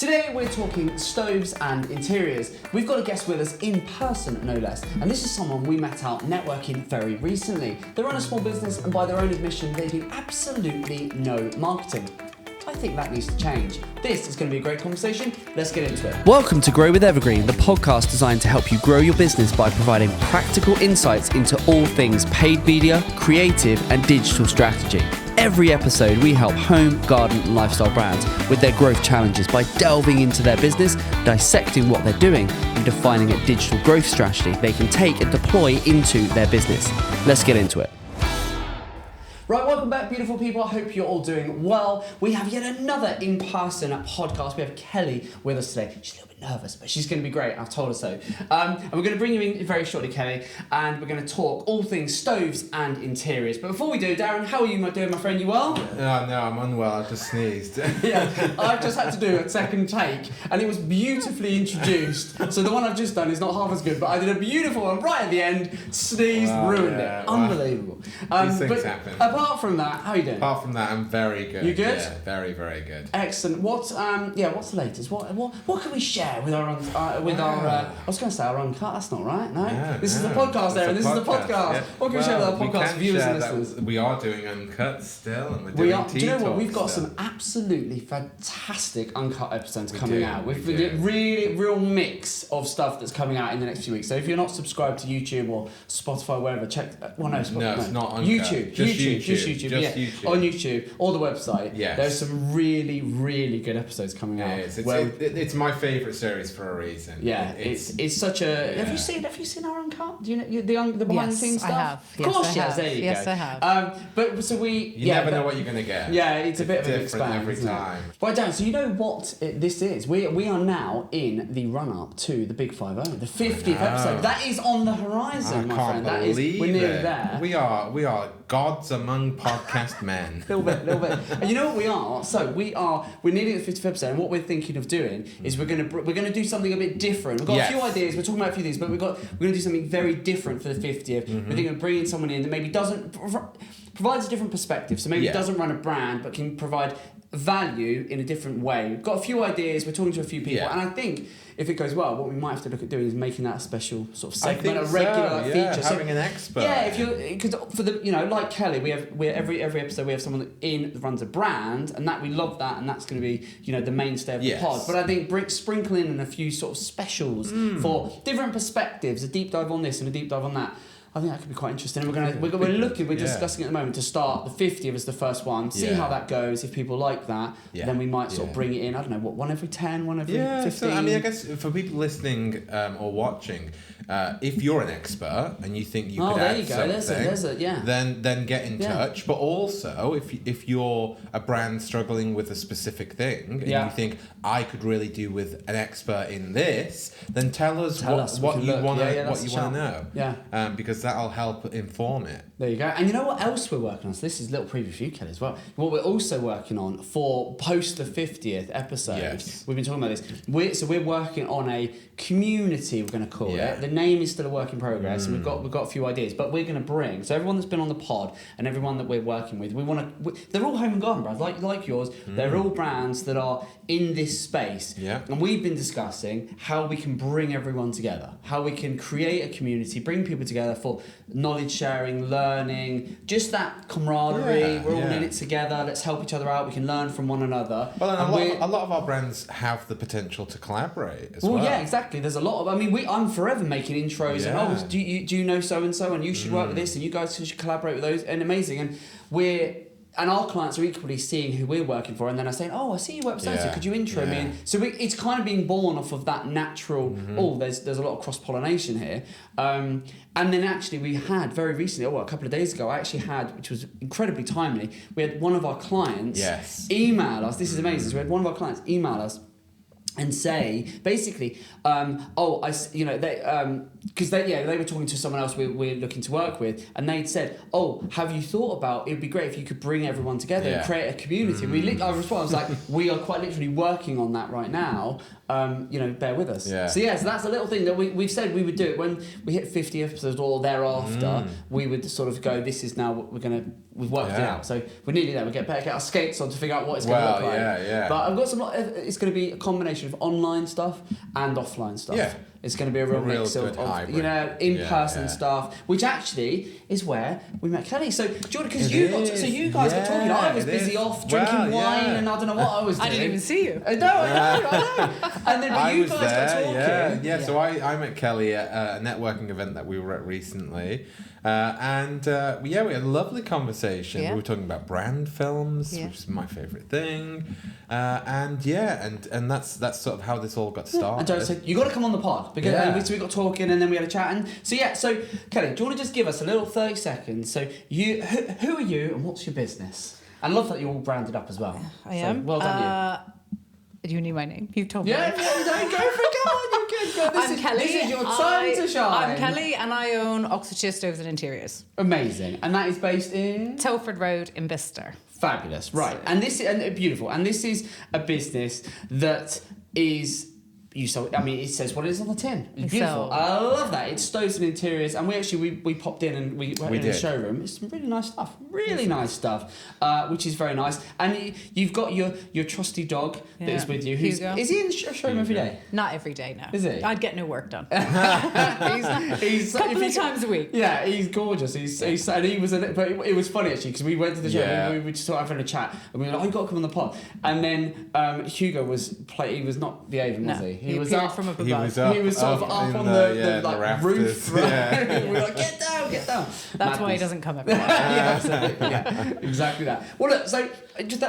Today we're talking stoves and interiors. We've got a guest with us in person, no less, and this is someone we met out networking very recently. They run a small business and by their own admission they do absolutely no marketing. I think that needs to change. This is going to be a great conversation. Let's get into it. Welcome to Grow with Evergreen, the podcast designed to help you grow your business by providing practical insights into all things paid media, creative and digital strategy. Every episode, we help home, garden and lifestyle brands with their growth challenges by delving into their business, dissecting what they're doing and defining a digital growth strategy they can take and deploy into their business. Let's get into it. Right, welcome back, beautiful people. I hope you're all doing well. We have yet another in-person podcast. We have Kelly with us today. She's a little bit nervous, but she's going to be great. I've told her so. And we're going to bring you in very shortly, Kelly, and we're going to talk all things stoves and interiors. But before we do, Darren, how are you doing, my friend? You well? No, I'm unwell. I just sneezed. Yeah, I've just had to do a second take, and it was beautifully introduced. So the one I've just done is not half as good, but I did a beautiful one right at the end. Sneezed, ruined it. Unbelievable. These things happen. Apart from that, how are you doing? Apart from that, I'm very good. You good? Yeah, very, very good. Excellent. What's the latest? What can we share with our I was going to say our uncut. That's not right. No, this is the podcast, Aaron. This is the podcast. Yeah. What can we share with our podcast viewers and listeners? We are doing uncut still, and we're doing Do you know what? We've got some absolutely fantastic uncut episodes coming out. We've got a real mix of stuff that's coming out in the next few weeks. So if you're not subscribed to YouTube or Spotify, wherever, check. It's not uncut. YouTube. Just YouTube. YouTube. On YouTube or the website. Yes. There's some really, really good episodes coming out. It's my favourite series for a reason. Yeah, it's such a. Yeah. Have you seen our uncut? Do you know the behind the scenes stuff? I have. Of course, yes, there you go. Yes, I have. But so you never know what you're going to get. Yeah, it's a bit of a mixed bag every time. Right, Dan. So you know what this is? We are now in the run up to the Big 50, the 50th episode. That is on the horizon, my friend. We're nearly there. We are gods among podcast men. little bit. And you know what we are? So we're nearly at the 50th episode, and what we're thinking of doing is we're gonna do something a bit different. We've got a few ideas. We're talking about a few things, but we're gonna do something very different for the 50th. We're thinking of bringing someone in that maybe provides a different perspective. So maybe doesn't run a brand, but can provide value in a different way. We've got a few ideas. We're talking to a few people, and I think if it goes well, what we might have to look at doing is making that a special sort of segment, a regular feature. Having an expert. Yeah, because for the like Kelly, we every episode we have someone that runs a brand, and that we love that, and that's going to be the mainstay of the pod. But I think sprinkling in a few sort of specials for different perspectives, a deep dive on this and a deep dive on that. I think that could be quite interesting. We're discussing at the moment to start the 50th as the first one, see how that goes. If people like that, then we might sort of bring it in. I don't know, one every 10, one every 15. So, I guess for people listening or watching, if you're an expert and you think you could add something, then get in touch. But also, if you're a brand struggling with a specific thing and you think I could really do with an expert in this, then tell us what you want to know. Yeah. Because that'll help inform it. There you go. And you know what else we're working on? So this is a little preview for you, Kelly, as well. What we're also working on for post the 50th episode, we've been talking about this. We're working on a community, we're going to call it. The name is still a work in progress, and we've got a few ideas, but we're going to bring, so everyone that's been on the pod and everyone that we're working with, they're all home and garden brands, like yours. They're all brands that are in this space. Yeah. And we've been discussing how we can bring everyone together, how we can create a community, bring people together for knowledge sharing, learning, just that camaraderie. We're all in it together. Let's help each other out. We can learn from one another. Well, and a lot of our brands have the potential to collaborate as well. Well, yeah, exactly. There's a lot of. I'm forever making intros and do you know so and so, and you should work with this, and you guys should collaborate with those, and amazing. And our clients are equally seeing who we're working for, and then are saying, "Oh, I see you work with so could you intro me?" And so it's kind of being born off of that natural. There's a lot of cross pollination here, and then actually we had very recently, a couple of days ago, which was incredibly timely. We had one of our clients email us. This is amazing. So we had one of our clients email us and say basically, because they were talking to someone else we're looking to work with, and they'd said, have you thought about, it'd be great if you could bring everyone together and create a community. I was like, we are quite literally working on that right now. Bear with us. So that's a little thing that we've said we would do it when we hit 50 episodes or thereafter. We would sort of go, this is now what we're going to we've worked it out. So we're nearly there. We better get our skates on to figure out what it's going to look like. Yeah. But I've got it's going to be a combination of online stuff and offline stuff. Yeah. It's going to be a real mix of in-person stuff, which actually is where we met Kelly. So, Jordan, because you guys got talking. I was busy off drinking wine, and I don't know what I was doing. I didn't even see you. I know. And then you guys got talking. Yeah. So I met Kelly at a networking event that we were at recently. And we had a lovely conversation. We were talking about brand films, which is my favourite thing. And that's sort of how this all got started. And Joe said, you got to come on the pod. Because we got talking and then we had a chat. And so Kelly, do you want to just give us a little 30 seconds? So who are you and what's your business? And I love that you're all branded up as well. I am. Well done you. Do you need my name? You've told me. Yeah, go for it. Go on, you can go. I'm Kelly. This is your time to shine. I'm Kelly and I own Oxfordshire Stoves and Interiors. Amazing. And that is based in? Telford Road in Bicester. Fabulous. Right. And beautiful. And this is a business that is... it says what it is on the tin. It's beautiful. I love that. It's Stoves and Interiors, and we popped in and we went in the showroom. It's some really nice stuff. Which is very nice. And you've got your trusty dog that is with you. Is he in the showroom every day? Not every day, no. Is he? I'd get no work done. he's couple of times a week. Yeah, he's gorgeous. And he was, but it was funny actually because we went to the show and we just sort of having a chat and we were like, "Oh, you got to come on the pod." And then Hugo was he was not behaving, was he? He was up from above. He was sort of up on the roof. Right? We were like, get down. That's why he doesn't come every day. Absolutely. Yeah, exactly that. Well, look. So,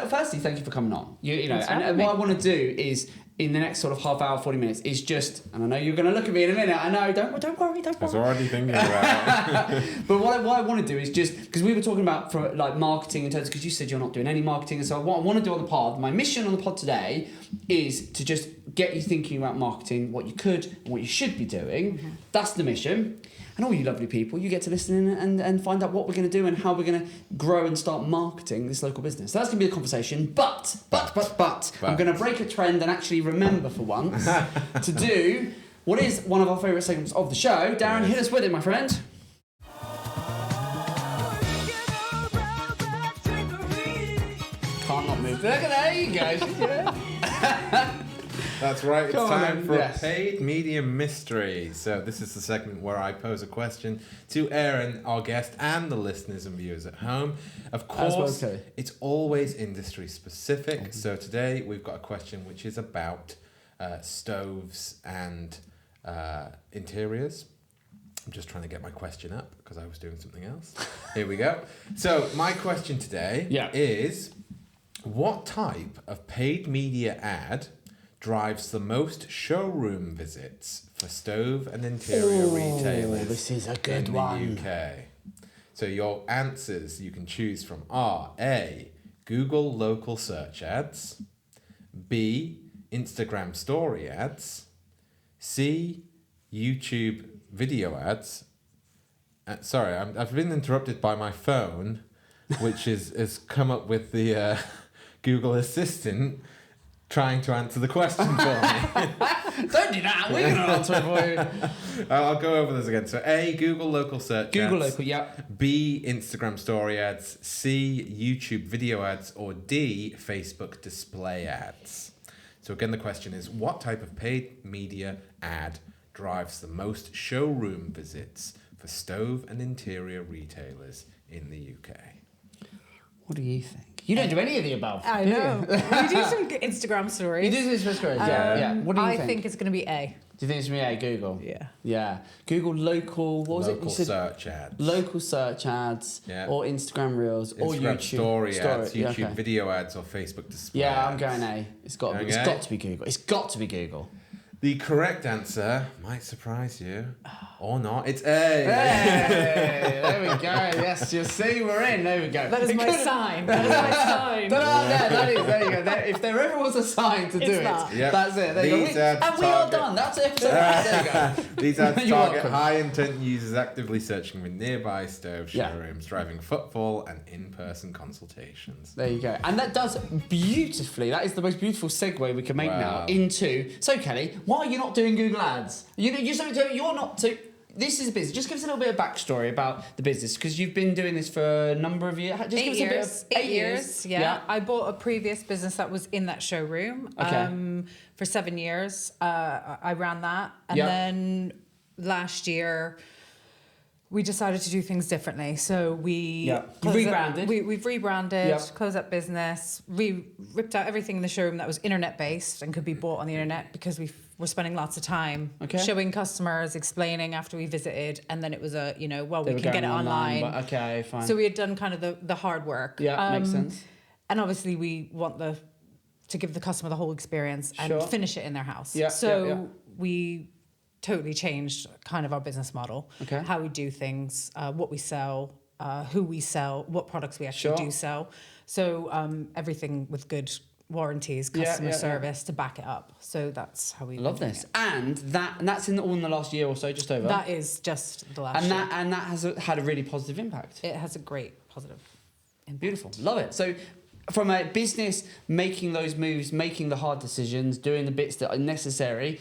firstly, thank you for coming on. And what I want to do is, in the next sort of half hour, 40 minutes, is just, and I know you're going to look at me in a minute. I know. Don't worry. I was already thinking about it. But what I want to do is just because we were talking about for like marketing in terms, because you said you're not doing any marketing, and so what I want to do on the pod, my mission on the pod today, is to just get you thinking about marketing, what you could and what you should be doing. Mm-hmm. That's the mission. And all you lovely people, you get to listen in and find out what we're going to do and how we're going to grow and start marketing this local business. So that's going to be the conversation. But I'm going to break a trend and actually remember for once to do what is one of our favourite segments of the show. Darren, hit us with it, my friend. Can't not move. There you go. That's right, it's time for a paid media mystery. So this is the segment where I pose a question to Aaron, our guest, and the listeners and viewers at home. Of course, it's always industry specific. Mm-hmm. So today we've got a question which is about stoves and interiors. I'm just trying to get my question up because I was doing something else. Here we go. So my question today is, what type of paid media ad drives the most showroom visits for stove and interior retailers? This is a good one. In the UK. So your answers you can choose from are A, Google local search ads, B, Instagram story ads, C, YouTube video ads. Sorry, I've been interrupted by my phone, which has come up with the Google Assistant trying to answer the question for me. Don't do that. We're going to answer it for you. I'll go over this again. So A, Google local search ads. Local, yeah. B, Instagram story ads. C, YouTube video ads. Or D, Facebook display ads. So again, the question is, what type of paid media ad drives the most showroom visits for stove and interior retailers in the UK? What do you think? You don't do any of the above. I know. We do some Instagram stories. You do some stories, yeah. What do you think? I think it's going to be A. Do you think it's going to be A, Google? Yeah. Yeah. Google local, what was it? Local search ads. Local search ads, or Instagram Reels, or YouTube. Story ads, YouTube video ads, or Facebook display ads. I'm going A. It's got to be Google. It's got to be Google. The correct answer might surprise you, or not. It's A. Hey, there we go. Yes, you see, we're in. There we go. That is my sign. That is my sign. There you go. If there ever was a sign to do it, that's it. There you go. And we are done. That's it. There you go. These ads target high-intent users actively searching with nearby stove showrooms, driving footfall and in-person consultations. There you go. And that does beautifully. That is the most beautiful segue we can make now into. So, Kelly, why are you not doing Google Ads? You're not this is a business. Just give us a little bit of backstory about the business, because you've been doing this for a number of years. Just 8 give us years. a bit of 8 years. Yeah. I bought a previous business that was in that showroom. For 7 years. I ran that, and then last year we decided to do things differently. So we rebranded. We've rebranded, closed up business, ripped out everything in the showroom that was internet based and could be bought on the internet, because we were spending lots of time showing customers, explaining after we visited, and then it was we can get it online. But okay, fine. So we had done kind of the hard work. Yeah, makes sense. And obviously we want to give the customer the whole experience and finish it in their house. Yeah, so we totally changed kind of our business model, how we do things, what we sell, who we sell, what products we actually do sell. So everything with good warranties, customer service to back it up. So that's how we love this. And that's all in the last year or so, just over. That is just the last year. And that has had a really positive impact. It has a great positive impact. Beautiful. Love it. So from a business, making those moves, making the hard decisions, doing the bits that are necessary,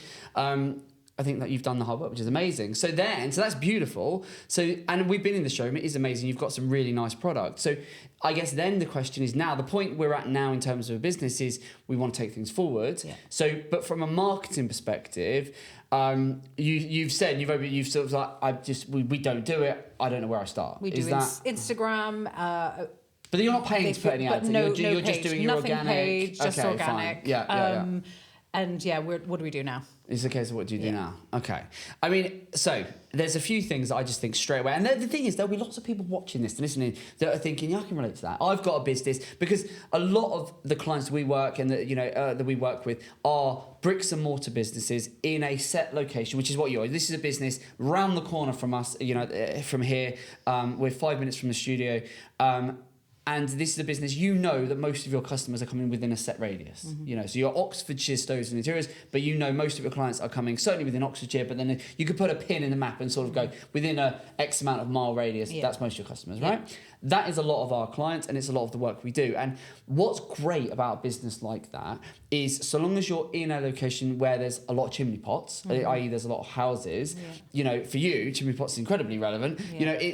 I think that you've done the hard work, which is amazing. So that's beautiful. So, and we've been in the showroom, it is amazing. You've got some really nice products. So I guess then the question is now, the point we're at now in terms of a business is we want to take things forward. Yeah. So, but from a marketing perspective, you've said, you've sort of like, we don't do it. I don't know where I start. We do Instagram, but you're not paying to put any ads. You're just doing your nothing organic. Paid, just organic. Fine. Yeah. And what do we do now? It's a case of what do you do now? Okay. I mean, so there's a few things that I just think straight away. And the thing is, there'll be lots of people watching this and listening that are thinking, yeah, I can relate to that. I've got a business, because a lot of the clients we work and that we work with are bricks and mortar businesses in a set location, which is what you are. This is a business round the corner from us, from here. We're 5 minutes from the studio. And this is a business, that most of your customers are coming within a set radius. Mm-hmm. So you're Oxfordshire Stoves and Interiors, but most of your clients are coming certainly within Oxfordshire, but then you could put a pin in the map and sort of go within a X amount of mile radius. Yeah. That's most of your customers, right? That is a lot of our clients, and it's a lot of the work we do. And what's great about a business like that is, so long as you're in a location where there's a lot of chimney pots, i.e. there's a lot of houses, for you, chimney pots is incredibly relevant. Yeah.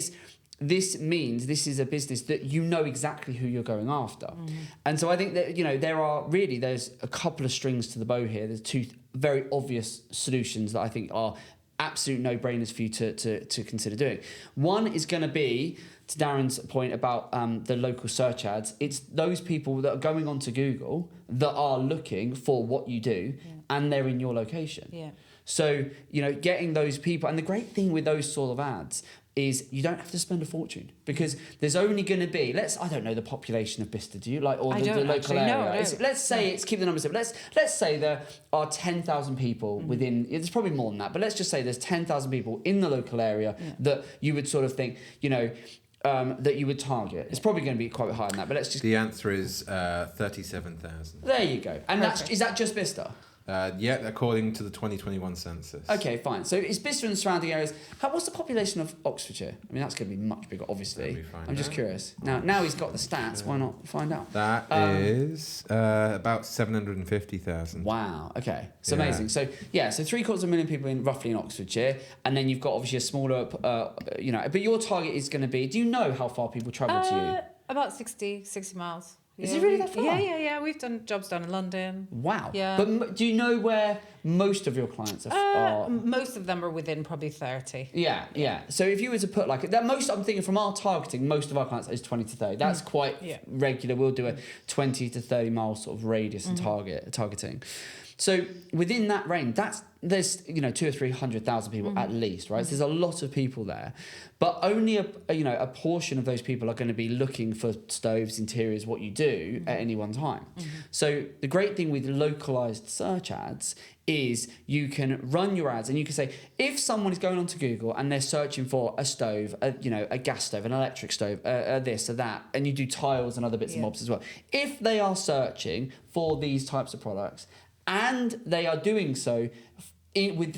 This means this is a business that exactly who you're going after. Mm-hmm. And so I think that, there's a couple of strings to the bow here. There's two very obvious solutions that I think are absolute no-brainers for you to consider doing. One is going to be, to Darren's point about the local search ads, it's those people that are going onto Google that are looking for what you do, and they're in your location. Yeah. So, getting those people, and the great thing with those sort of ads is you don't have to spend a fortune, because there's only going to be, I don't know the population of Bicester, do you? The local area. Let's say keep the numbers simple. Let's say there are 10,000 people within, there's probably more than that, but let's just say there's 10,000 people in the local area that you would sort of think, that you would target. It's probably going to be quite higher than that, but let's just... The answer is 37,000. There you go. And is that just Bicester? According to the 2021 census. Okay, fine. So it's Bicester and the surrounding areas. What's the population of Oxfordshire? I mean, that's going to be much bigger, obviously. I'm just curious. Now he's got the stats. Why not find out? That is about 750,000. Wow. Okay. It's amazing. So 750,000 people roughly in Oxfordshire, and then you've got obviously a smaller, but your target is going to be. Do you know how far people travel to you? About 60 miles. Is it really that far? Yeah. We've done jobs down in London. Wow. Yeah. But do you know where most of your clients are? Most of them are within probably 30. Yeah. So if you were to put I'm thinking from our targeting, most of our clients is 20 to 30. That's quite regular. We'll do a 20 to 30 mile sort of radius and targeting. So within that range, there's 200,000 or 300,000 people at least, right? So there's a lot of people there, but only a portion of those people are going to be looking for stoves, interiors, what you do at any one time. So the great thing with localized search ads is you can run your ads, and you can say, if someone is going onto Google and they're searching for a stove, a gas stove, an electric stove, this or that, and you do tiles and other bits and bobs as well. If they are searching for these types of products, and they are doing so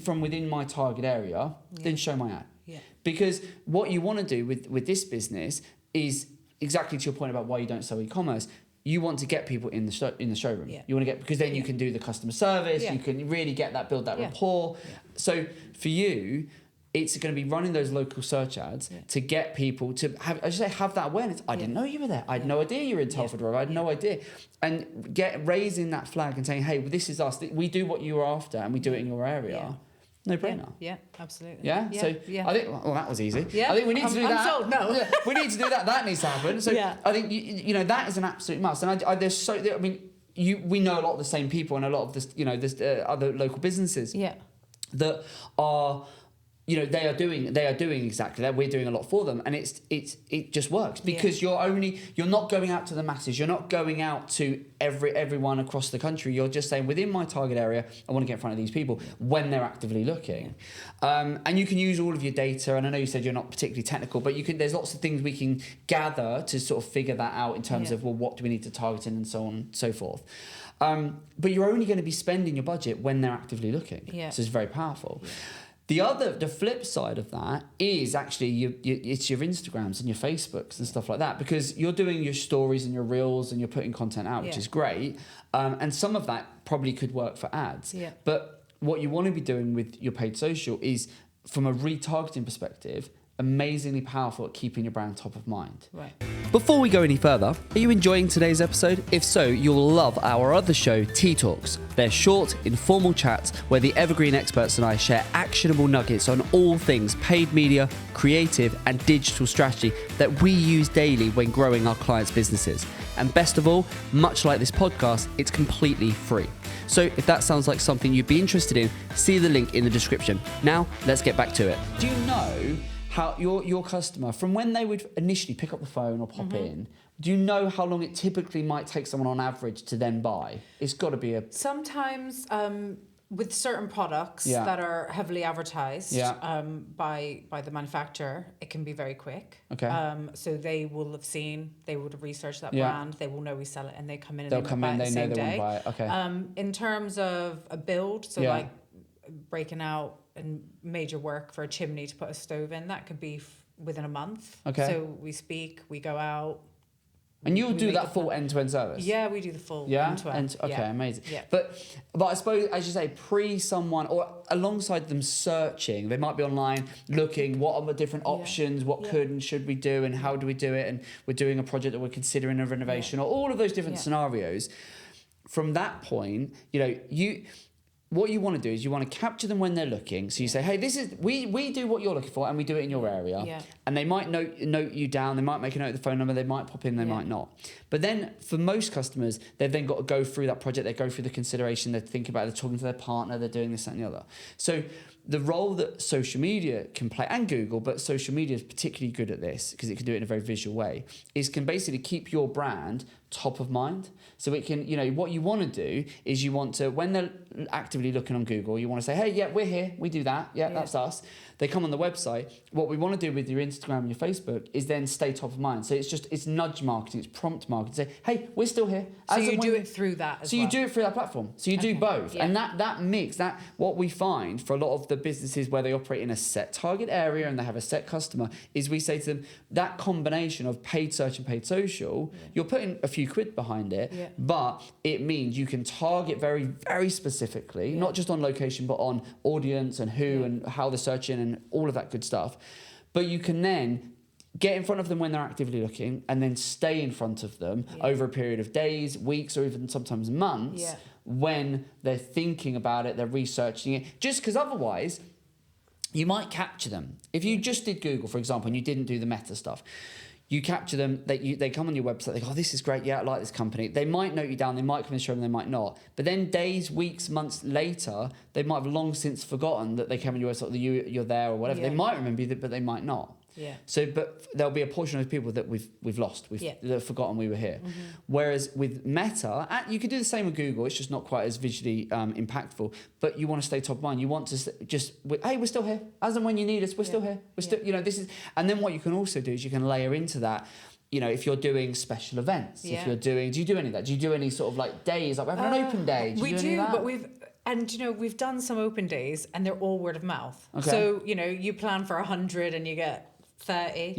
from within my target area, then show my ad. Yeah. Because what you want to do with this business is exactly to your point about why you don't sell e-commerce. You want to get people in the showroom. Yeah. You want to because then you can do the customer service. Yeah. You can really build that rapport. Yeah. So for you, it's going to be running those local search ads to get people to have that awareness. I didn't know you were there. I had no idea you were in Telford Road. I had no idea. And raising that flag and saying, hey, this is us. We do what you were after and we do it in your area. Yeah. No brainer. Yeah, absolutely. Yeah? So I think, well, that was easy. Yeah. I think we need to do that. I'm sold, no. We need to do that. That needs to happen. So I think, you know, that is an absolute must. And we know a lot of the same people and a lot of this, you know, there's other local businesses that are, you know, they are doing exactly that. We're doing a lot for them, and it just works because you're not going out to the masses. You're not going out to everyone across the country. You're just saying, within my target area, I want to get in front of these people when they're actively looking. And you can use all of your data. And I know you said you're not particularly technical, but there's lots of things we can gather to sort of figure that out in terms of, well, what do we need to target in and so on and so forth. But you're only going to be spending your budget when they're actively looking. So it's very powerful. The flip side of that is actually it's your Instagrams and your Facebooks and stuff like that, because you're doing your stories and your reels and you're putting content out, which is great. And some of that probably could work for ads. But what you want to be doing with your paid social is, from a retargeting perspective, amazingly powerful at keeping your brand top of mind. Right. Before we go any further, are you enjoying today's episode? If so, you'll love our other show, Tea Talks. They're short, informal chats where the Evergreen experts and I share actionable nuggets on all things paid media, creative and digital strategy that we use daily when growing our clients' businesses. And best of all, much like this podcast, it's completely free. So if that sounds like something you'd be interested in, see the link in the description. Now, let's get back to it. Do you know how your customer, from when they would initially pick up the phone or pop in, do you know how long it typically might take someone on average to then buy? It's got to be sometimes with certain products that are heavily advertised by the manufacturer, it can be very quick. So they will have researched that brand, they will know we sell it, and they come in and they'll come in, they know they want to buy it. In terms of a build, so like breaking out and major work for a chimney to put a stove in, that could be within a month. So we speak, we go out. And you'll do that full end-to-end service? Yeah, we do the full end-to-end. Amazing. But I suppose, as you say, someone, or alongside them searching, they might be online looking, what are the different options, what could and should we do, and how do we do it, and we're doing a project that we're considering a renovation, or all of those different scenarios. From that point, you know, what you want to do is you want to capture them when they're looking. So you say, hey, this is we do what you're looking for, and we do it in your area. And they might note you down. They might make a note of the phone number. They might pop in. They might not. But then for most customers, they've then got to go through that project. They go through the consideration. They think about it. They're talking to their partner. They're doing this, that, and the other. So the role that social media can play, and Google, but social media is particularly good at this because it can do it in a very visual way, can basically keep your brand top of mind. So it can, you know, what you want to do is you want to, when they're actively looking on Google, you want to say, hey, yeah, we're here, we do that, that's us. They come on the website. What we want to do with your Instagram and your Facebook is then stay top of mind. So it's nudge marketing, it's prompt marketing. Say, hey, we're still here. So you do it through that as well. So you do it through that platform. So you do both. And that mix, what we find for a lot of the businesses where they operate in a set target area and they have a set customer, is we say to them, that combination of paid search and paid social, you're putting a few quid behind it, but it means you can target very, very specifically, not just on location, but on audience and who and how they're searching and all of that good stuff. But you can then get in front of them when they're actively looking, and then stay in front of them over a period of days, weeks, or even sometimes months when they're thinking about it, they're researching it. Just because otherwise, you might capture them. If you just did Google, for example, and you didn't do the meta stuff, you capture them, they come on your website, they go, oh, this is great, I like this company. They might note you down, they might come and show them, they might not. But then days, weeks, months later, they might have long since forgotten that they came on your website, that you're there or whatever. They might remember you, but they might not. So, but there'll be a portion of people that we've lost, that have forgotten we were here. Whereas with Meta, you could do the same with Google. It's just not quite as visually impactful. But you want to stay top of mind. You want to just, hey, we're still here. As and when you need us, we're still here. We're still, you know, this is. And then what you can also do is you can layer into that. You know, if you're doing special events, if you're doing, do you do any of that? Do you do any sort of like days, like we're having an open day? We do, but we've done some open days, and they're all word of mouth. So you know, you plan for 100 and you get 30.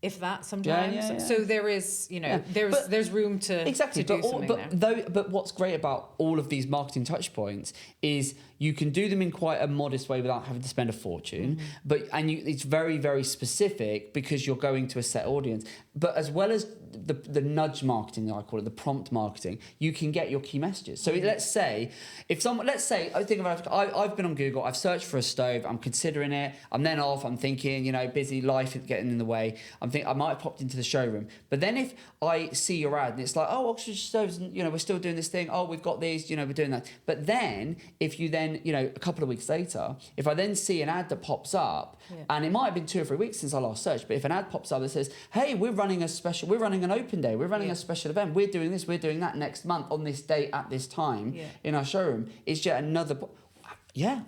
if that sometimes. So there is, there's room to do something there. But what's great about all of these marketing touch points is you can do them in quite a modest way without having to spend a fortune. It's very, very specific because you're going to a set audience. But as well as the nudge marketing, I call it, the prompt marketing, you can get your key messages. So let's say I think about, I've been on Google, I've searched for a stove, I'm considering it, I'm then off, I'm thinking, busy life is getting in the way, I might have popped into the showroom. But then if I see your ad and it's like, oh, Oxfordshire Stoves, we're still doing this thing, oh, we've got these, we're doing that. But then if you then, a couple of weeks later, if I then see an ad that pops up, and it might have been 2 or 3 weeks since I last searched, but if an ad pops up that says, hey, we're running an open day, we're running a special event, we're doing this, we're doing that next month on this date at this time in our showroom, it's yet another...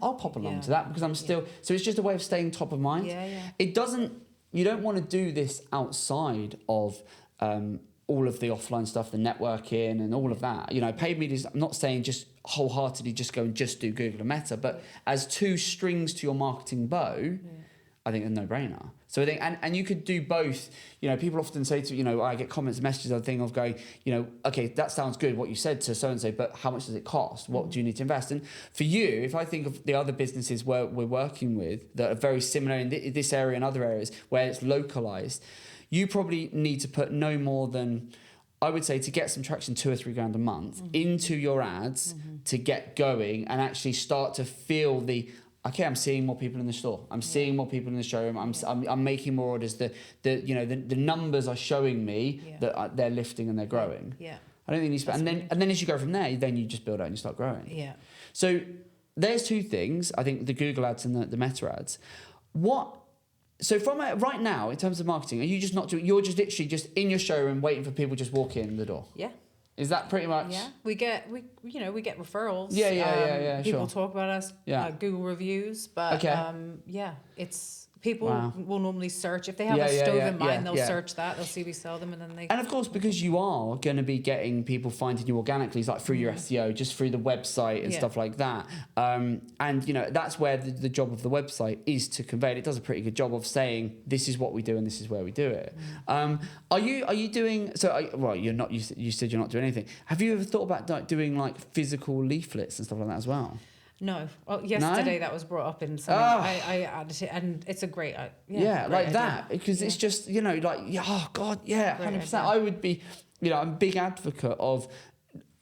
I'll pop along to that because I'm still... So it's just a way of staying top of mind. It doesn't... You don't want to do this outside of all of the offline stuff, the networking and all of that. Paid media, I'm not saying just wholeheartedly just go and just do Google and Meta, but as 2 strings to your marketing bow, I think a no-brainer. So I think, and you could do both. People often say to, I get comments and messages on the thing of going, okay, that sounds good, what you said to so-and-so, but how much does it cost? What do you need to invest? And for you, if I think of the other businesses where we're working with that are very similar in this area and other areas where it's localized, you probably need to put no more than, I would say, to get some traction, 2 or 3 grand a month into your ads to get going and actually start to feel okay, I'm seeing more people in the store. I'm seeing more people in the showroom. I'm making more orders. The numbers are showing me that they're lifting and they're growing. I don't think you spend, and then as you go from there, then you just build out and you start growing. So there's 2 things. I think the Google ads and the Meta ads. So from right now, in terms of marketing, are you just not doing? You're just literally just in your showroom waiting for people to just walk in the door. Is that pretty much? Yeah, we get referrals. Sure. People talk about us. Google reviews, but it's people will normally search if they have a stove in mind. They'll search that. They'll see we sell them, and then they. And of course, because you are going to be getting people finding you organically, like through your SEO, just through the website and stuff like that. And that's where the job of the website is to convey it. It does a pretty good job of saying this is what we do and this is where we do it. Are you doing? You're not. You said you're not doing anything. Have you ever thought about doing like physical leaflets and stuff like that as well? No. Well, yesterday that was brought up in something. I added it, and it's a great great like that, because it's just, oh God, 100%. I would be, I'm a big advocate of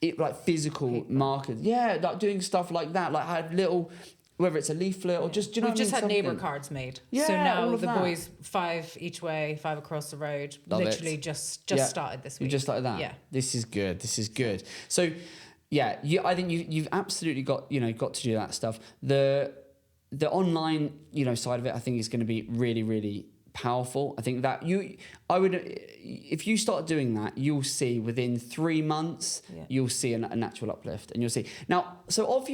it, like physical market. Yeah, like doing stuff like that. Like I had little, whether it's a leaflet or just, we've just had neighbour cards made. So now the boys 5 each way, 5 across the road. Love literally it. just started this week. You just started that? Yeah. This is good. So I think you've absolutely got to do that stuff. The online side of it, I think, is going to be really, really powerful. I think that if you start doing that, you'll see within 3 months you'll see a natural uplift, and you'll see now. So of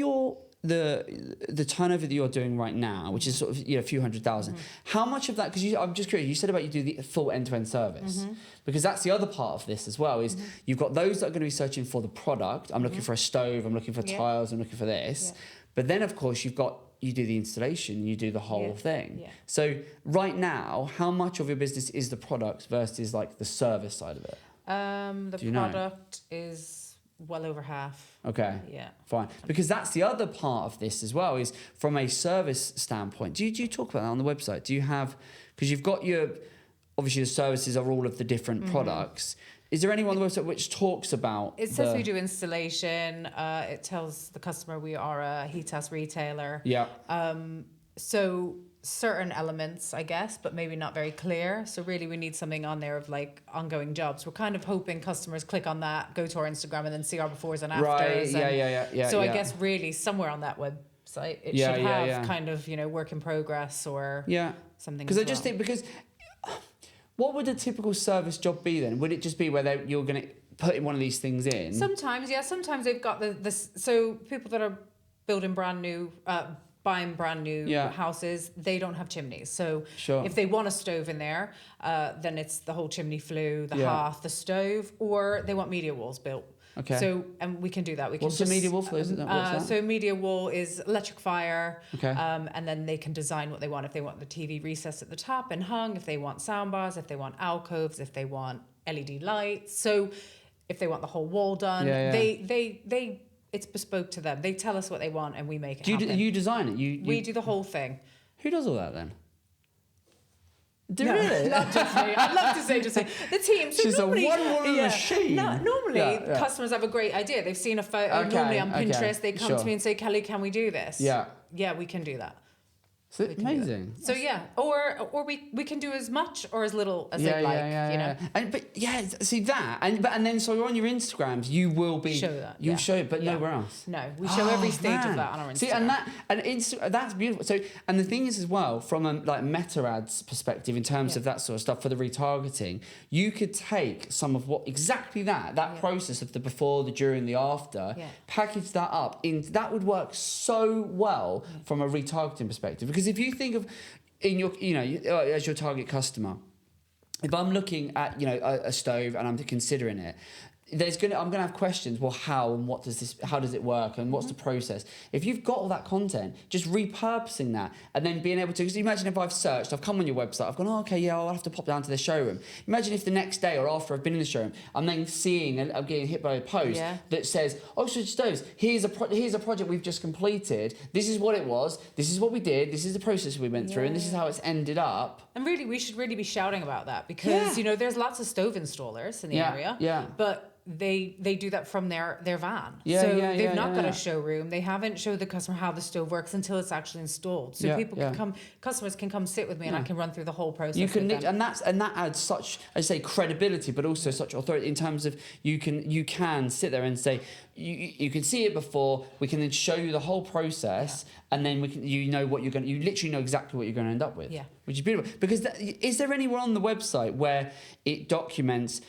the turnover that you're doing right now, which is sort of a few hundred thousand, how much of that? Because I'm just curious. You said about you do the full end-to-end service, because that's the other part of this as well. Is you've got those that are going to be searching for the product. I'm looking for a stove. I'm looking for tiles. I'm looking for this. But then of course you do the installation. You do the whole thing. So right now, how much of your business is the product versus like the service side of it? The product is well over half. Okay. Yeah. Fine. Because that's the other part of this as well, is from a service standpoint. Do you talk about that on the website? Do you have, because you've got obviously the services are all of the different products. Is there anyone on the website which talks about? It says we do installation. It tells the customer we are a heat test retailer. Yeah. So certain elements, I guess, but maybe not very clear. So really we need something on there of like ongoing jobs. We're kind of hoping customers click on that, go to our Instagram, and then see our befores and afters. Right, yeah. So I guess really somewhere on that website it should have kind of, work in progress or something. Because I just think, because what would a typical service job be then? Would it just be where you're going to put in one of these things in? Sometimes they've got this. So people that are building buying brand new houses, they don't have chimneys. So if they want a stove in there, then it's the whole chimney flue, the hearth, the stove, or they want media walls built. Okay. So, and we can do that. What's the media wall flow? What's that? So media wall is electric fire. Okay. And then they can design what they want. If they want the TV recessed at the top and hung, if they want sound bars, if they want alcoves, if they want LED lights. So if they want the whole wall done, they it's bespoke to them. They tell us what they want and we make it happen. You design it? We do the whole thing. Who does all that then? Really? Not just me. I'd love to say just me. The team. So she's normally, a one-woman machine. No, normally customers have a great idea. They've seen a photo. Normally on Pinterest, they come to me and say, Kelly, can we do this? Yeah. Yeah, we can do that. So amazing. So or we can do as much or as little as they like. You know. And see that and then so on your Instagrams you will be show that. You'll show it, but nowhere else. No, we show every stage of that on our Instagram. See, that's beautiful. So and the thing is as well from a like meta ads perspective in terms of that sort of stuff for the retargeting, you could take some of what exactly that process of the before, the during, the after, package that up in that would work so well from a retargeting perspective because if you think of in your as your target customer, if I'm looking at a stove and I'm considering it, I'm gonna have questions. Well, how and how does it work and what's the process? If you've got all that content, just repurposing that and then being able to. Because imagine if I've come on your website, I've gone, I'll have to pop down to the showroom. Imagine if the next day or after I've been in the showroom, I'm then seeing and I'm getting hit by a post that says, Oxfordshire Stoves, here's a project we've just completed. This is what it was. This is what we did. This is the process we went through, and this is how it's ended up. And really, we should really be shouting about that because there's lots of stove installers in the area. Yeah. But they do that from their van. They've not got a showroom. They haven't showed the customer how the stove works until it's actually installed. So people can come, customers can come sit with me and I can run through the whole process. You can, and that adds such, I say, credibility, but also such authority in terms of you can sit there and say you can see it before. We can then show you the whole process, and then you literally know exactly what you're going to end up with. Yeah, which is beautiful. Because is there anywhere on the website where it documents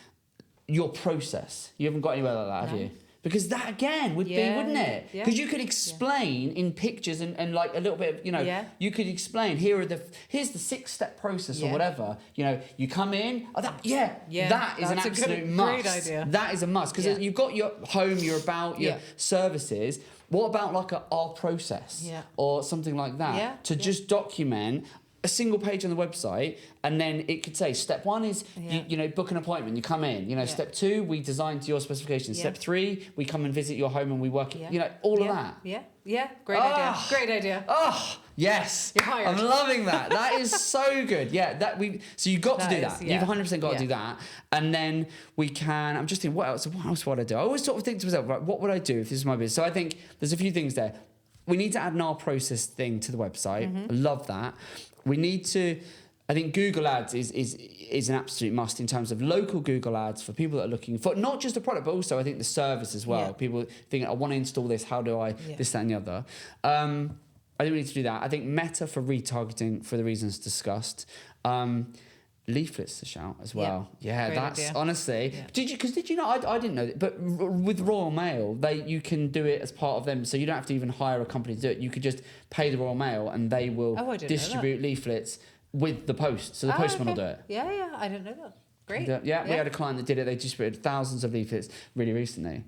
your process? You haven't got anywhere like that, have you? Because that again would be, wouldn't it? Because you could explain in pictures and like a little bit of, you could explain here's the 6-step process or whatever. You come in. That is an absolute must. Great idea. That is a must because you've got your home, your about, your services. What about like our process or something like that to just document a single page on the website, and then it could say step 1 is you book an appointment, you come in. Step 2 we design to your specifications. Step 3 we come and visit your home and we work all of that. Great idea. Great idea. Oh yes, you're hired. I'm loving that. That is so good. So you've got to do that. You've 100% got to do that, and then we can. I'm just thinking, what else would I do? I always sort of think to myself, right, what would I do if this is my business? So I think there's a few things there. We need to add an our process thing to the website. I love that. We need to. I think Google Ads is an absolute must in terms of local Google Ads for people that are looking for not just a product, but also I think the service as well. People think, I want to install this. How do I this, that, and the other? I think we need to do that. I think Meta for retargeting for the reasons discussed. Leaflets to shout as well. That's idea. Honestly. Did you know? I didn't know that, but with Royal Mail, you can do it as part of them, so you don't have to even hire a company to do it. You could just pay the Royal Mail, and they will distribute leaflets with the post. So the postman will do it. I didn't know that. Great. We had a client that did it. They distributed thousands of leaflets really recently,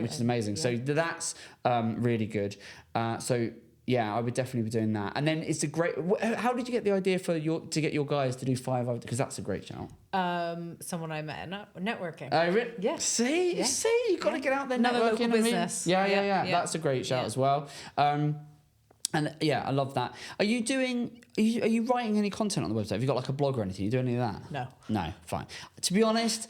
which is amazing. So that's really good. I would definitely be doing that. And then it's a great. How did you get the idea to get your guys to do 5 hours? Because that's a great shout. Someone I met at networking. Oh, really? Yeah. See, you got to get out there. Another local business. Yeah. That's a great shout as well. I love that. Are you writing any content on the website? Have you got like a blog or anything? You do any of that? No, fine. To be honest,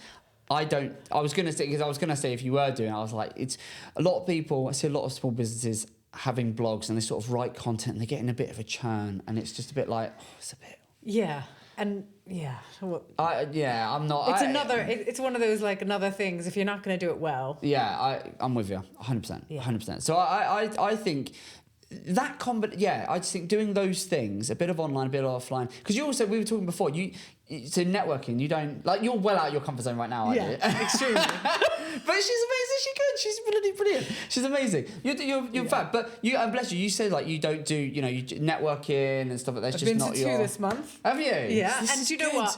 I don't. I was going to say if you were doing it, I was like, it's a lot of people. I see a lot of small businesses having blogs and they sort of write content and they're getting a bit of a churn and it's just a bit like, it's a bit. Yeah. And I'm not. It's one of those like another things. If you're not going to do it well. Yeah, I'm with you, 100%, 100%. So I think that I just think doing those things, a bit of online, a bit of offline, because we were talking before. So networking, you don't like. You're well out of your comfort zone right now, aren't you? Extremely. But she's amazing. She's good. She's bloody brilliant. She's amazing. You're fab. But and bless you. You said like you don't do you networking and stuff like that. That's just not your. I've been to 2 this month. Have you? Yeah. And do you know what?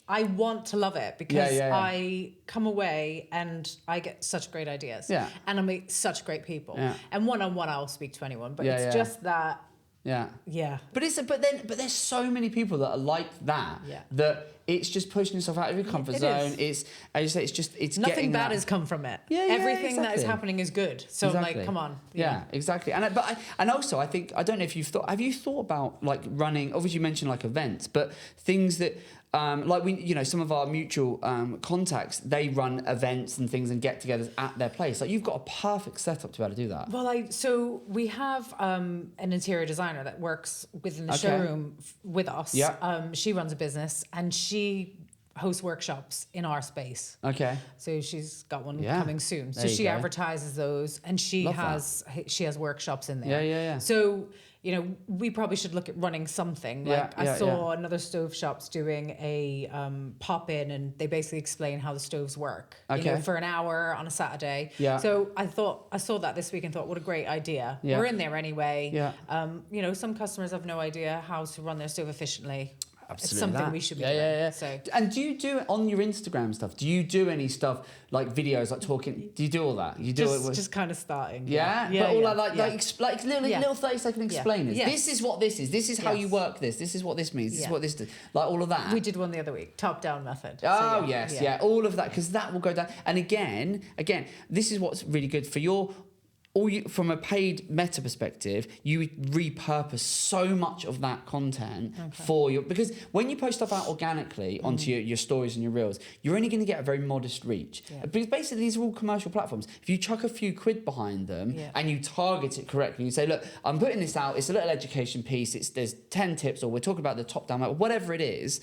I want to love it because I come away and I get such great ideas. Yeah. And I meet such great people. Yeah. And one-on-one I'll speak to anyone. But it's just that. Yeah. Yeah. But there's so many people that are like that. Yeah. That it's just pushing yourself out of your comfort zone. It's, as you say, it's nothing getting bad that. has come from it. Yeah, everything that is happening is good. So like, come on. Yeah, exactly. And also I think, I don't know if have you thought about like running? Obviously you mentioned like events, but things that. Like some of our mutual contacts, they run events and things and get-togethers at their place. Like you've got a perfect setup to be able to do that. Well, so we have an interior designer that works within the showroom with us. Yeah. She runs a business and she hosts workshops in our space. Okay. So she's got one coming soon. So There you she go. advertises those and she has workshops in there. Yeah. So we probably should look at running something. Like I saw another stove shop's doing a pop-in and they basically explain how the stoves work. Okay. For an hour on a Saturday. Yeah. So I saw that this week and thought, what a great idea. Yeah. We're in there anyway. Yeah. Some customers have no idea how to run their stove efficiently. Absolutely. It's something we should be doing. Yeah. So. And do you do it on your Instagram stuff? Do you do any stuff like videos, like talking? Do you do all that? You do it with... just kind of starting. Yeah, but all like little 30-second explainers. Yeah. This is what this is. This is how you work this. This is what this means. This is what this does. Like all of that. We did one the other week, top-down method. Oh yes, all of that, because that will go down. And again, this is what's really good for your. From a paid meta perspective, you repurpose so much of that content for your, because when you post stuff out organically onto your stories and your reels, you're only going to get a very modest reach. Because basically these are all commercial platforms. If you chuck a few quid behind them and you target it correctly, you say, look, I'm putting this out, it's a little education piece, there's 10 tips, or we're talking about the top down, whatever it is,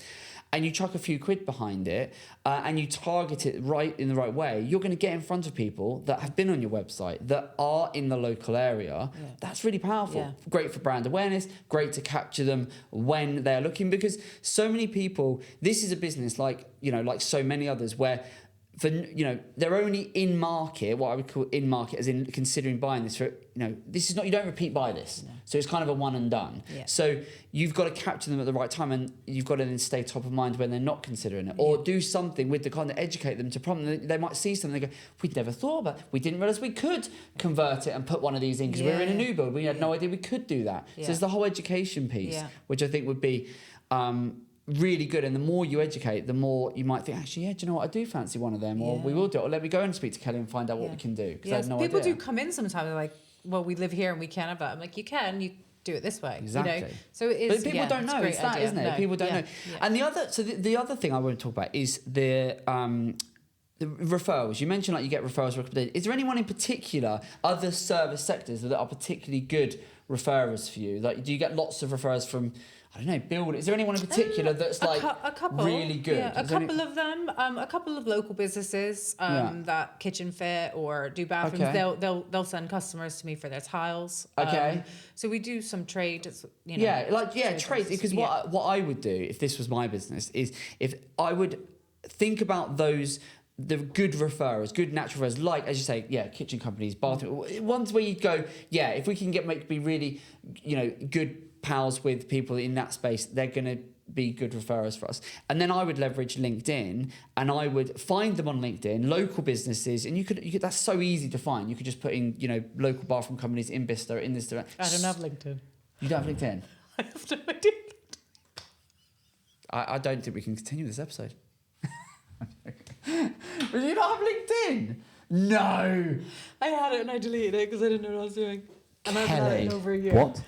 and you chuck a few quid behind it and you target it right in the right way, you're going to get in front of people that have been on your website, that are in the local area. That's really powerful. Great for brand awareness, great to capture them when they're looking, because so many people, this is a business like so many others where they're only in market, what I would call in market, as in considering buying this for, this is not, you don't repeat buy this. No. So it's kind of a one and done. Yeah. So you've got to capture them at the right time, and you've got to then stay top of mind when they're not considering it, or do something with the content, educate them to prompt them. They might see something, they go, we'd never thought about it. We didn't realize we could convert it and put one of these in because we were in a new build. We had no idea we could do that. So there's the whole education piece, which I think would be, really good. And the more you educate, the more you might think, actually, do you know what, I do fancy one of them, or we will do it, or let me go and speak to Kelly and find out what we can do, because I had no people idea. do come in sometimes, they're like, well, we live here and we can't have that. I'm like, you do it this way. Exactly. So it is, but people don't know. It's that, isn't it? No. People don't know. Yeah. And the other thing I want to talk about is the referrals. You mentioned like you get referrals recommended. Is there anyone in particular, other service sectors that are particularly good referrers for you? Like, do you get lots of referrals from, I don't know, build? Is there anyone in particular that's like a couple, really good? Yeah, a couple of them. A couple of local businesses that kitchen fit or do bathrooms. Okay. They'll send customers to me for their tiles. Okay. So we do some trade. Trade. Because what I would do if this was my business is if I would think about the good referrers, good natural referrers, like, as you say, kitchen companies, bathroom, ones where you go, if we can be really, good pals with people in that space, they're going to be good referrers for us. And then I would leverage LinkedIn, and I would find them on LinkedIn, local businesses, and you could that's so easy to find. You could just put in, local bathroom companies in Bicester, in this direction. I don't have LinkedIn. You don't have LinkedIn? I have no idea. I don't think we can continue this episode. But you don't have LinkedIn? No. I had it and I deleted it because I didn't know what I was doing. And I've had it in over a year. What?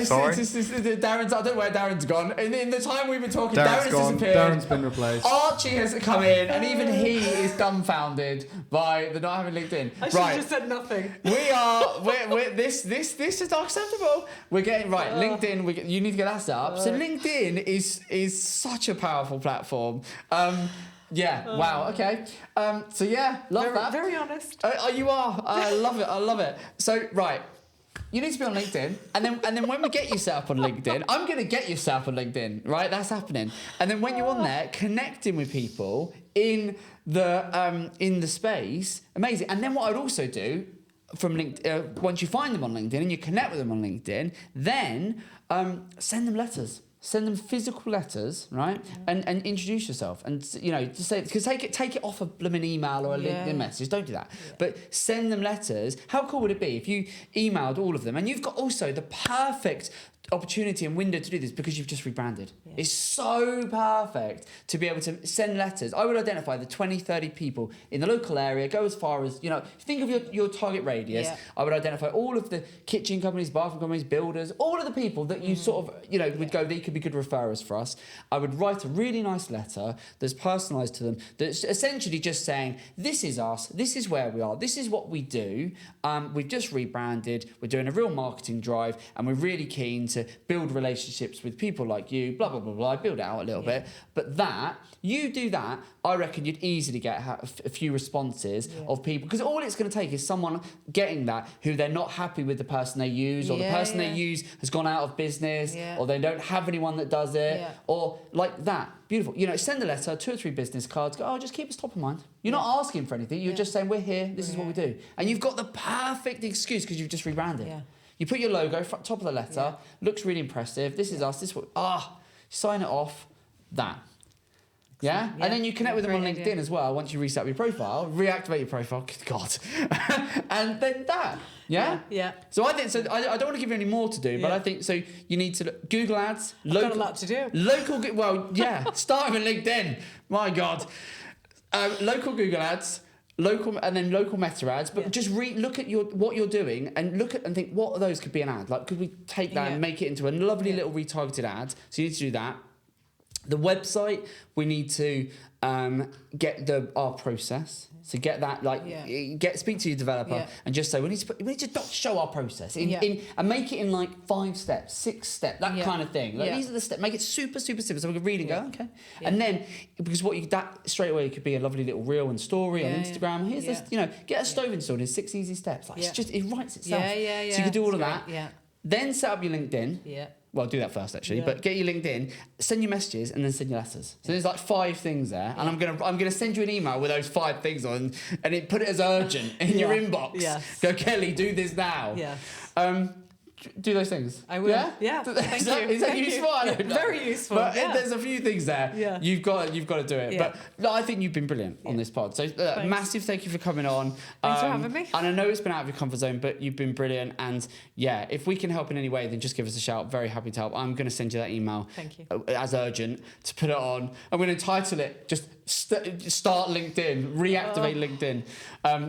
Sorry? Darren's, I don't know where Darren's gone. In the time we've been talking, Darren's disappeared. Darren's been replaced. Archie has come in, and even he is dumbfounded by the not having LinkedIn. I should have just said nothing. This is not acceptable. We're getting, LinkedIn, you need to get that set up. So LinkedIn is such a powerful platform. Wow, okay. Love that. Very honest. You are. I love it. So, right. You need to be on LinkedIn, and then when we get you set up on LinkedIn, I'm going to get you set up on LinkedIn, right? That's happening. And then when you're on there, connecting with people in the space, amazing. And then what I'd also do from LinkedIn, once you find them on LinkedIn and you connect with them on LinkedIn, then send them letters. Send them physical letters, right? And introduce yourself, and just say, because take it off a blooming email or a LinkedIn message. Don't do that. But send them letters. How cool would it be if you emailed all of them, and you've got also the perfect opportunity and window to do this because you've just rebranded. It's so perfect to be able to send letters. I would identify the 20, 30 people in the local area, go as far as, think of your target radius. I would identify all of the kitchen companies, bathroom companies, builders, all of the people that you sort of, would go, they could be good referrers for us. I would write a really nice letter that's personalised to them, that's essentially just saying, this is us, this is where we are, this is what we do. We've just rebranded, we're doing a real marketing drive, and we're really keen to build relationships with people like you, blah, blah, blah, blah. I build it out a little bit. But you do that, I reckon you'd easily get a few responses of people, because all it's going to take is someone getting that who they're not happy with the person they use, or the person they use has gone out of business, or they don't have anyone that does it, or like that. Beautiful. Send a letter, 2 or 3 business cards, go, just keep us top of mind. You're not asking for anything, you're just saying, we're here, this is what we do. And you've got the perfect excuse because you've just rebranded. You put your logo top of the letter, looks really impressive. This is us. This is what. Sign it off. That. Yeah? And then you connect with them on LinkedIn as well. Once you reset up your profile, reactivate your profile. Good God. And then that. Yeah? Yeah. So I think I don't want to give you any more to do, but I think so. You need to Google Ads. I've got a lot to do. Start with LinkedIn. My God. Local Google Ads. Local meta ads, but just look at what you're doing and look at and think, what of those could be an ad? Like, could we take that and make it into a lovely little retargeted ad? So you need to do that. The website, we need to get our process. So get that, speak to your developer and just say, we need to show our process and make it in like 5 steps, 6 steps, that kind of thing. Like, these are the steps. Make it super, super simple so we can read and go, okay. And then, because that straight away could be a lovely little reel and story on Instagram. Here's this, get a stove installed in 6 easy steps. Like, it writes itself. So you can do all of that. Then set up your LinkedIn. Well, do that first actually, but get your LinkedIn, send your messages, and then send your letters. So there's like 5 things there, and I'm gonna send you an email with those 5 things on, and put it as urgent in your inbox. Go, Kelly, do this now. Do those things. I will. Yeah. Thank you. Is that useful? I don't know. Very useful. But there's a few things there. You've got to do it. But I think you've been brilliant on this pod. So massive thank you for coming on. Thanks for having me. And I know it's been out of your comfort zone, but you've been brilliant. And if we can help in any way, then just give us a shout. Very happy to help. I'm going to send you that email. Thank you. As urgent to put it on. I'm going to title it just start LinkedIn, reactivate LinkedIn.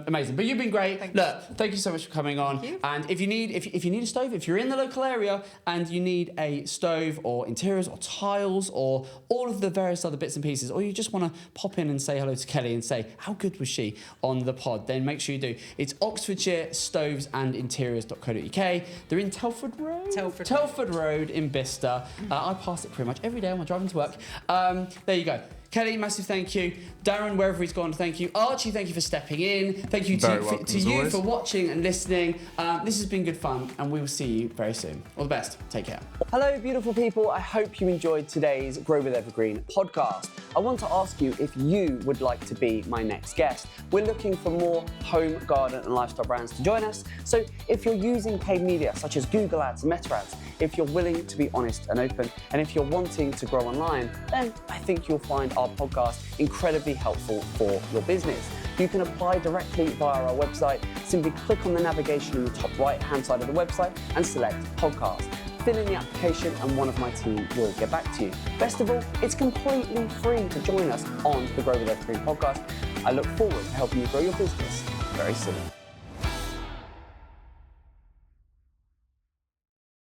Amazing. But you've been great. Thank you so much for coming on. Thank you. And if you need a stove, if you're in the local area and you need a stove or interiors or tiles or all of the various other bits and pieces, or you just want to pop in and say hello to Kelly and say, how good was she on the pod, then make sure you do. It's Oxfordshire Stoves and Interiors.co.uk. They're in Telford Road in Bicester. I pass it pretty much every day when I'm driving to work. There you go. Kelly, massive thank you. Darren, wherever he's gone, thank you. Archie, thank you for stepping in. Thank you to you for watching and listening. This has been good fun, and we will see you very soon. All the best. Take care. Hello, beautiful people. I hope you enjoyed today's Grow with Evergreen podcast. I want to ask you if you would like to be my next guest. We're looking for more home, garden, and lifestyle brands to join us. So if you're using paid media such as Google Ads and Meta Ads, if you're willing to be honest and open, and if you're wanting to grow online, then I think you'll find our podcast incredibly helpful for your business. You can apply directly via our website. Simply click on the navigation in the top right-hand side of the website and select podcast. Fill in the application and one of my team will get back to you. Best of all, it's completely free to join us on the Grow with Evergreen podcast. I look forward to helping you grow your business very soon.